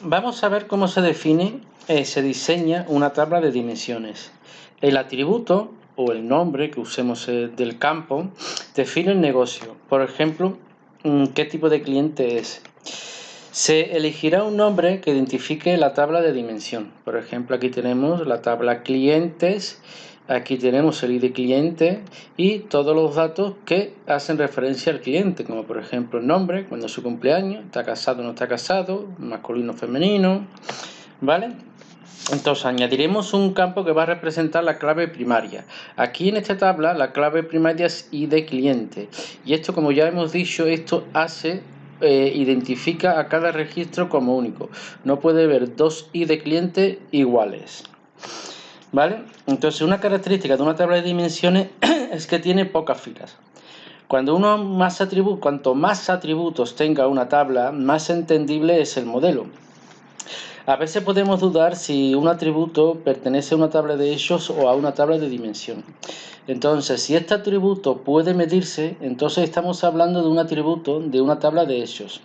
Vamos a ver cómo se define, se diseña una tabla de dimensiones. El atributo o el nombre que usemos del campo define el negocio. Por ejemplo, qué tipo de cliente es. Se elegirá un nombre que identifique la tabla de dimensión. Por ejemplo, aquí tenemos la tabla clientes, aquí tenemos el ID cliente y todos los datos que hacen referencia al cliente, como por ejemplo el nombre, cuando es su cumpleaños, está casado o no está casado, masculino o femenino, ¿vale? Entonces añadiremos un campo que va a representar la clave primaria. Aquí en esta tabla la clave primaria es ID cliente y esto, como ya hemos dicho, esto identifica a cada registro como único. No puede haber dos ID clientes iguales, ¿vale? Entonces una característica de una tabla de dimensiones es que tiene pocas filas. Cuanto más atributos tenga una tabla, más entendible es el modelo. A veces podemos dudar si un atributo pertenece a una tabla de hechos o a una tabla de dimensión. Entonces, si este atributo puede medirse, entonces estamos hablando de un atributo de una tabla de hechos.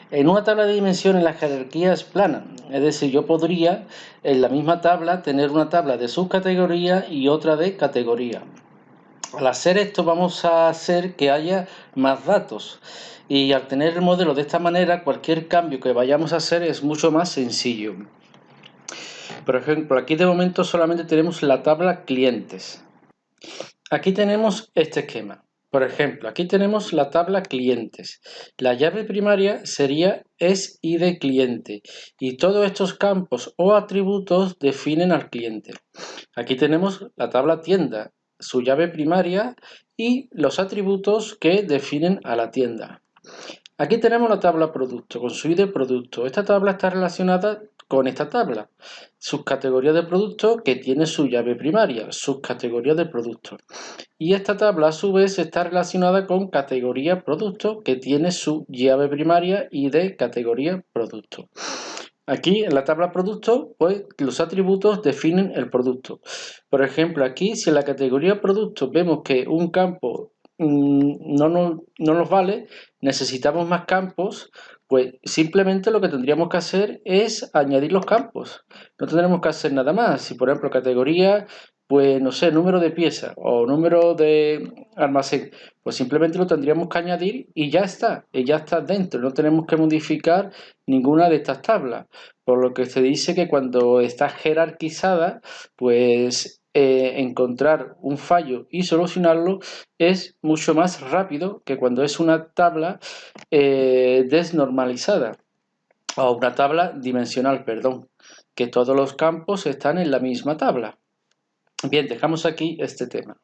En una tabla de dimensiones la jerarquía es plana, es decir, yo podría en la misma tabla tener una tabla de subcategoría y otra de categoría. Al hacer esto vamos a hacer que haya más datos y al tener el modelo de esta manera, cualquier cambio que vayamos a hacer es mucho más sencillo. Por ejemplo, aquí de momento solamente tenemos la tabla clientes. Aquí tenemos este esquema. Por ejemplo, aquí tenemos la tabla clientes. La llave primaria sería es ID cliente y todos estos campos o atributos definen al cliente. Aquí tenemos la tabla tienda, su llave primaria y los atributos que definen a la tienda. Aquí tenemos la tabla producto con su ID producto. Esta tabla está relacionada con esta tabla. Subcategoría de producto que tiene su llave primaria, subcategoría de producto. Y esta tabla a su vez está relacionada con categoría producto que tiene su llave primaria y de categoría producto. Aquí en la tabla producto, pues los atributos definen el producto. Por ejemplo, aquí si en la categoría producto vemos que un campo no nos vale, necesitamos más campos, pues simplemente lo que tendríamos que hacer es añadir los campos. No tendremos que hacer nada más. Si por ejemplo categoría, pues no sé, número de pieza o número de almacén, pues simplemente lo tendríamos que añadir y ya está dentro. No tenemos que modificar ninguna de estas tablas. Por lo que se dice que cuando está jerarquizada, pues encontrar un fallo y solucionarlo es mucho más rápido que cuando es una tabla desnormalizada o una tabla dimensional, perdón, que todos los campos están en la misma tabla. Bien, dejamos aquí este tema.